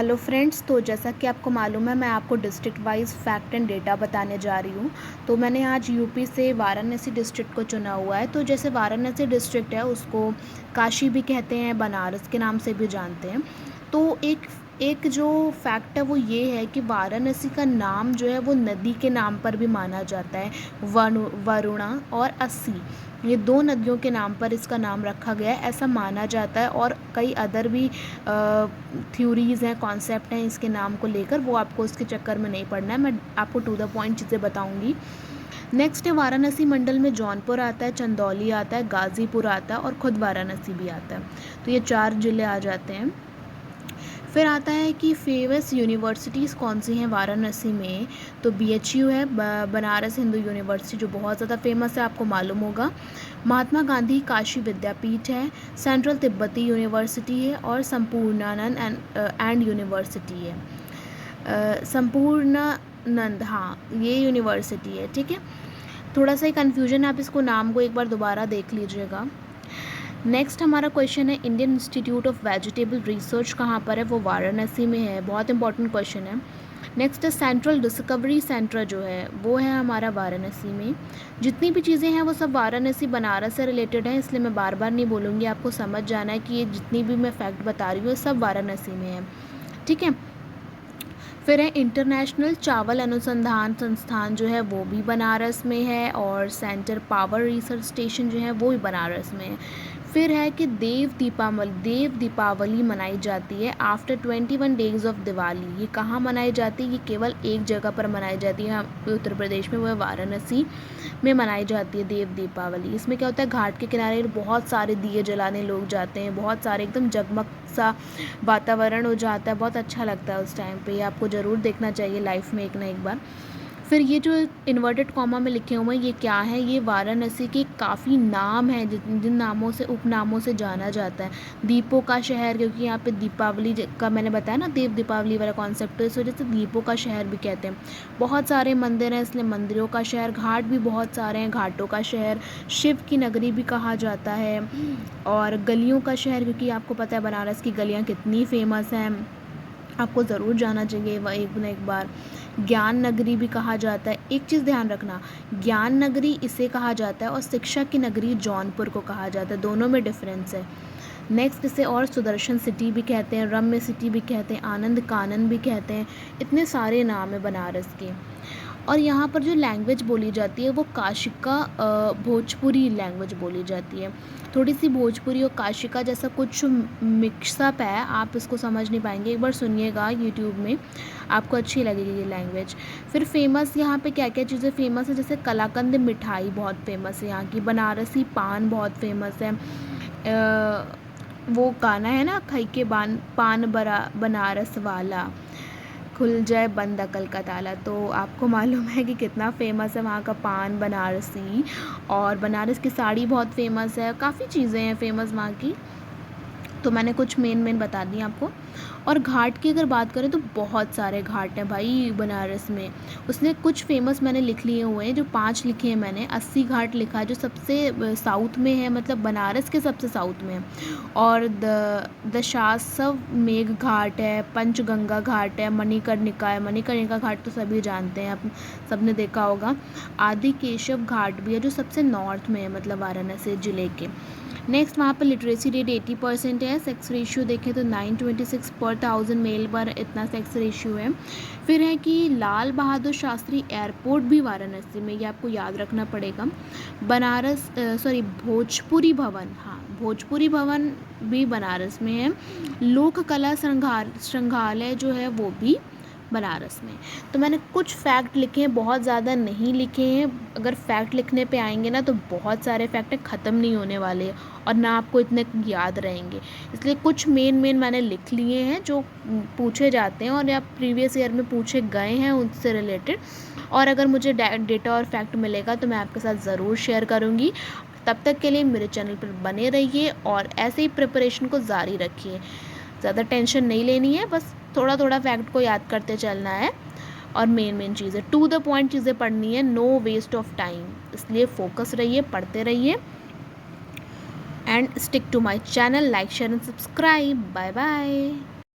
Hello friends, तो जैसा कि आपको मालूम है मैं आपको district wise fact and data बताने जा रही हूँ। तो मैंने आज यूपी से वाराणसी डिस्ट्रिक्ट को चुना हुआ है। तो जैसे वाराणसी डिस्ट्रिक्ट है उसको काशी भी कहते हैं, बनारस के नाम से भी जानते हैं। तो एक एक जो फैक्ट है वो ये है कि वाराणसी का नाम जो है वो नदी के नाम पर भी माना जाता है। वरुणा और अस्सी, ये दो नदियों के नाम पर इसका नाम रखा गया है, ऐसा माना जाता है। और कई अदर भी थ्योरीज़ हैं, कॉन्सेप्ट हैं इसके नाम को लेकर, वो आपको उसके चक्कर में नहीं पड़ना है। मैं आपको टू द पॉइंट चीज़ें बताऊंगी। नेक्स्ट है वाराणसी मंडल में जौनपुर आता है, चंदौली आता है, गाज़ीपुर आता है और खुद वाराणसी भी आता है। तो ये 4 ज़िले आ जाते हैं। फिर आता है कि फेमस यूनिवर्सिटीज़ कौन सी हैं वाराणसी में। तो BHU है, बनारस हिंदू यूनिवर्सिटी, जो बहुत ज़्यादा फेमस है, आपको मालूम होगा। महात्मा गांधी काशी विद्यापीठ है, सेंट्रल तिब्बती यूनिवर्सिटी है और संपूर्णानंद एंड यूनिवर्सिटी है। संपूर्णानंद, हाँ, ये यूनिवर्सिटी है, ठीक है। थोड़ा सा ही कन्फ्यूजन है, आप इसको नाम को एक बार दोबारा देख लीजिएगा। नेक्स्ट हमारा क्वेश्चन है Indian institute of vegetable research कहाँ पर है। वो वाराणसी में है, बहुत इंपॉर्टेंट क्वेश्चन है। नेक्स्ट है सेंट्रल डिस्कवरी सेंटर जो है वो है हमारा वाराणसी में। जितनी भी चीज़ें हैं वो सब वाराणसी बनारस से रिलेटेड हैं, इसलिए मैं बार बार नहीं बोलूँगी, आपको समझ जाना है कि ये जितनी भी मैं फैक्ट बता रही हूँ सब वाराणसी में है, ठीक है। फिर है इंटरनेशनल चावल अनुसंधान संस्थान जो है वो भी बनारस में है, और सेंटर पावर रिसर्च स्टेशन जो है वो भी बनारस में है। फिर है कि देव दीपावली मनाई जाती है आफ्टर 21 डेज ऑफ दिवाली। ये कहाँ मनाई जाती है? ये केवल एक जगह पर मनाई जाती है उत्तर प्रदेश में, वो है वाराणसी में मनाई जाती है देव दीपावली। इसमें क्या होता है, घाट के किनारे बहुत सारे दिए जलाने लोग जाते हैं, बहुत सारे एकदम जगमग सा वातावरण हो जाता है, बहुत अच्छा लगता है उस टाइम पे। ये आपको ज़रूर देखना चाहिए लाइफ में एक ना एक बार। फिर ये जो इन्वर्टेड कॉमा में लिखे हुए हैं ये क्या है? ये वाराणसी के काफ़ी नाम हैं जिन नामों से, उपनामों से जाना जाता है। दीपों का शहर, क्योंकि यहाँ पे दीपावली का मैंने बताया ना, देव दीपावली वाला कॉन्सेप्ट, तो इस वजह से दीपों का शहर भी कहते हैं। बहुत सारे मंदिर हैं इसलिए मंदिरों का शहर। घाट भी बहुत सारे हैं, घाटों का शहर। शिव की नगरी भी कहा जाता है। और गलियों का शहर, क्योंकि आपको पता है बनारस की गलियाँ कितनी फेमस हैं, आपको ज़रूर जाना चाहिए वह एक न एक बार। ज्ञान नगरी भी कहा जाता है। एक चीज़ ध्यान रखना, ज्ञान नगरी इसे कहा जाता है और शिक्षा की नगरी जौनपुर को कहा जाता है, दोनों में डिफरेंस है। नेक्स्ट इसे और सुदर्शन सिटी भी कहते हैं, रम्य सिटी भी कहते हैं, आनंद कानन भी कहते हैं। इतने सारे नाम है बनारस के। और यहाँ पर जो लैंग्वेज बोली जाती है वो काशिका भोजपुरी लैंग्वेज बोली जाती है। थोड़ी सी भोजपुरी और काशिका जैसा कुछ मिक्सअप है, आप इसको समझ नहीं पाएंगे, एक बार सुनिएगा यूट्यूब में, आपको अच्छी लगेगी ये लैंग्वेज। फिर फेमस यहाँ पे क्या क्या चीज़ें फेमस है, जैसे कलाकंद मिठाई बहुत फेमस है यहाँ की, बनारसी पान बहुत फेमस है। वो गाना है ना, खई के पान बरा बनारस वाला, खुल जाए बंद अकल का ताला। तो आपको मालूम है कि कितना फेमस है वहाँ का पान बनारसी। और बनारस की साड़ी बहुत फेमस है, काफ़ी चीज़ें हैं फेमस वहाँ की, तो मैंने कुछ मेन बता दी आपको। और घाट की अगर बात करें तो बहुत सारे घाट हैं भाई बनारस में। उसने कुछ फेमस मैंने लिख लिए हुए हैं, जो 5 लिखे हैं मैंने। 80 घाट लिखा है जो सबसे साउथ में है, मतलब बनारस के सबसे साउथ में है। और दशाश्व मेघ घाट है, पंचगंगा घाट है, मणिकर्णिका है। मणिकर्णिका घाट तो सभी जानते हैं, आप सबने देखा होगा। आदि केशव घाट भी है जो सबसे नॉर्थ में है, मतलब वाराणसी ज़िले के। नेक्स्ट वहाँ पर लिटरेसी रेट 80% है। सेक्स रेशियो देखें तो 926 पर 1000 मेल पर इतना सेक्स रेशियो है। फिर है कि लाल बहादुर शास्त्री एयरपोर्ट भी वाराणसी में, ये आपको याद रखना पड़ेगा। भोजपुरी भवन, हाँ, भोजपुरी भवन भी बनारस में है। लोक कला संग्रहालय जो है वो भी बनारस में। तो मैंने कुछ फैक्ट लिखे हैं, बहुत ज़्यादा नहीं लिखे हैं। अगर फैक्ट लिखने पे आएंगे ना तो बहुत सारे फैक्ट ख़त्म नहीं होने वाले और ना आपको इतने याद रहेंगे, इसलिए कुछ मेन मैंने लिख लिए हैं जो पूछे जाते हैं और या प्रीवियस ईयर में पूछे गए हैं उनसे रिलेटेड। और अगर मुझे डेटा और फैक्ट मिलेगा तो मैं आपके साथ ज़रूर शेयर करूँगी। तब तक के लिए मेरे चैनल पर बने रहिए और ऐसे ही प्रिपरेशन को जारी रखिए। ज़्यादा टेंशन नहीं लेनी है, बस थोड़ा थोड़ा फैक्ट को याद करते चलना है और मेन चीज़ें, टू द पॉइंट चीज़ें पढ़नी है, नो वेस्ट ऑफ टाइम। इसलिए फोकस रहिए, पढ़ते रहिए and stick to my channel. Like share and subscribe. Bye bye.